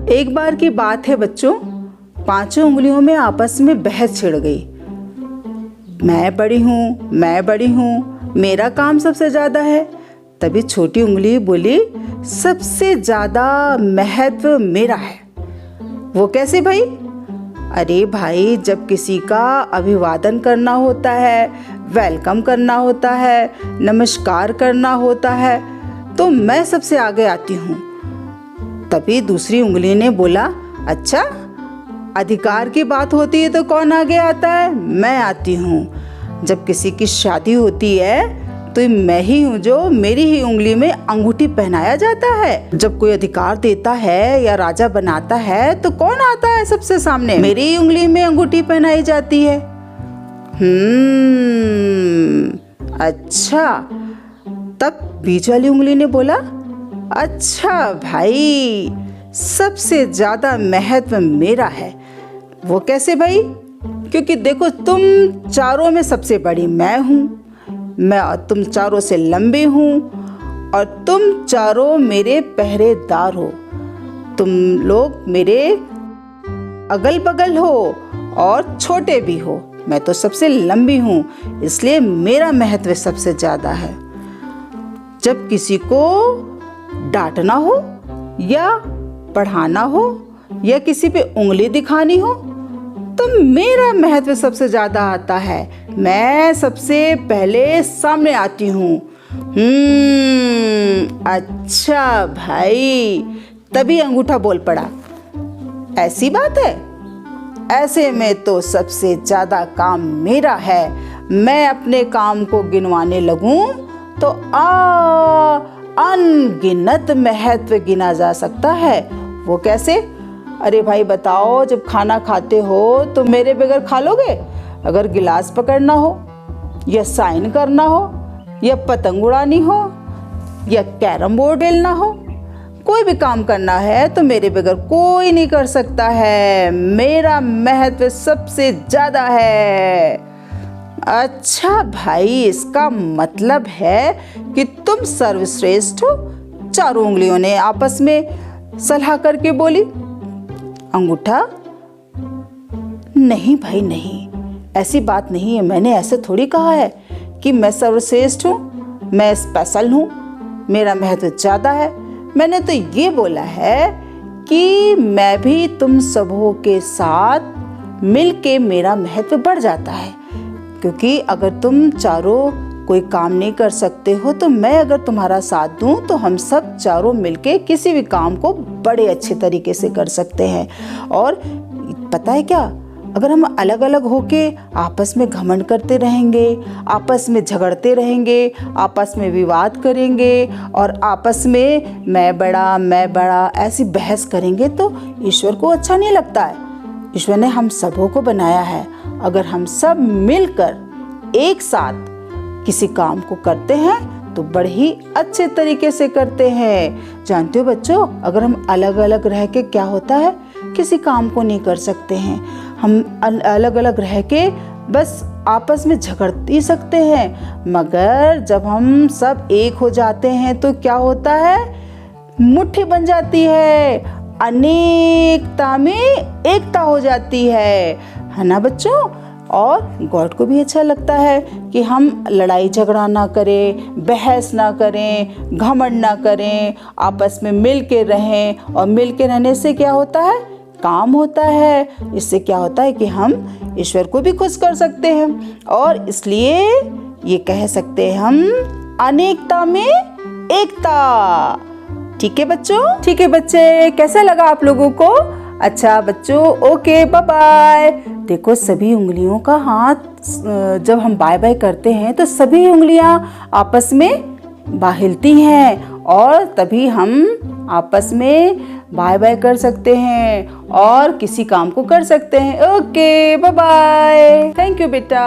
एक बार की बात है बच्चों, पांचों उंगलियों में आपस में बहस छिड़ गई। मैं बड़ी हूँ, मेरा काम सबसे ज़्यादा है। तभी छोटी उंगली बोली, सबसे ज़्यादा महत्व मेरा है। वो कैसे भाई? अरे भाई, जब किसी का अभिवादन करना होता है, वेलकम करना होता है, नमस्कार करना होता है, तो मैं सबसे आगे आती हूँ। तभी दूसरी उंगली ने बोला, अच्छा, अधिकार की बात होती है तो कौन आगे आता है? मैं आती हूँ। जब किसी की शादी होती है तो मैं ही हूँ जो मेरी ही उंगली में अंगूठी पहनाया जाता है। जब कोई अधिकार देता है या राजा बनाता है तो कौन आता है सबसे सामने? मेरी ही उंगली में अंगूठी पहनाई जाती है। अच्छा। तब बीच वाली उंगली ने बोला, अच्छा भाई, सबसे ज्यादा महत्व मेरा है। वो कैसे भाई? क्योंकि देखो, तुम चारों में सबसे बड़ी मैं हूँ, तुम चारों से लंबी हूँ और तुम चारों मेरे पहरेदार हो। तुम लोग मेरे अगल बगल हो और छोटे भी हो। मैं तो सबसे लंबी हूँ, इसलिए मेरा महत्व सबसे ज़्यादा है। जब किसी को डांटना हो या पढ़ाना हो या किसी पे उंगली दिखानी हो तो मेरा महत्व सबसे ज़्यादा आता है। मैं सबसे पहले सामने आती हूँ। अच्छा भाई। तभी अंगूठा बोल पड़ा, ऐसी बात है? ऐसे में तो सबसे ज़्यादा काम मेरा है। मैं अपने काम को गिनवाने लगूं तो अनगिनत महत्व गिना जा सकता है। वो कैसे? अरे भाई बताओ, जब खाना खाते हो तो मेरे बगैर खा लोगे? अगर गिलास पकड़ना हो या साइन करना हो या पतंग उड़ानी हो या कैरम बोर्ड खेलना हो, कोई भी काम करना है तो मेरे बगैर कोई नहीं कर सकता है। मेरा महत्व सबसे ज़्यादा है। अच्छा भाई, इसका मतलब है कि तुम सर्वश्रेष्ठ हो। चारों उंगलियों ने आपस में सलाह करके बोली। अंगूठा, नहीं भाई नहीं, ऐसी बात नहीं है। मैंने ऐसे थोड़ी कहा है कि मैं सर्वश्रेष्ठ हूँ, मैं स्पेशल हूँ, मेरा महत्व ज़्यादा है। मैंने तो ये बोला है कि मैं भी तुम सबों के साथ मिलके मेरा महत्व बढ़ जाता है। क्योंकि अगर तुम चारों कोई काम नहीं कर सकते हो तो मैं अगर तुम्हारा साथ दूं तो हम सब चारों मिलके किसी भी काम को बड़े अच्छे तरीके से कर सकते हैं। और पता है क्या, अगर हम अलग अलग होके आपस में घमंड करते रहेंगे, आपस में झगड़ते रहेंगे, आपस में विवाद करेंगे और आपस में मैं बड़ा ऐसी बहस करेंगे तो ईश्वर को अच्छा नहीं लगता है। ईश्वर ने हम सबों को बनाया है। अगर हम सब मिलकर एक साथ किसी काम को करते हैं तो बड़े ही अच्छे तरीके से करते हैं। जानते हो बच्चों, अगर हम अलग अलग रह के क्या होता है, किसी काम को नहीं कर सकते हैं। हम अलग अलग रह के बस आपस में झगड़ ही सकते हैं, मगर जब हम सब एक हो जाते हैं तो क्या होता है, मुट्ठी बन जाती है, अनेकता में एकता हो जाती है ना बच्चों। और गॉड को भी अच्छा लगता है कि हम लड़ाई झगड़ा ना करें, बहस ना करें, घमंड ना करें, आपस में मिल के रहें। और मिल के रहने से क्या होता है, काम होता है। इससे क्या होता है कि हम ईश्वर को भी खुश कर सकते हैं। और इसलिए ये कह सकते हैं हम, अनेकता में एकता। ठीक है बच्चों? ठीक है बच्चे, कैसा लगा आप लोगों को? अच्छा बच्चों, ओके, बाय बाय। देखो, सभी उंगलियों का हाथ, जब हम बाय बाय करते हैं तो सभी उंगलियां आपस में हिलती हैं और तभी हम आपस में बाय बाय कर सकते हैं और किसी काम को कर सकते हैं। Okay, bye bye. Thank you बेटा।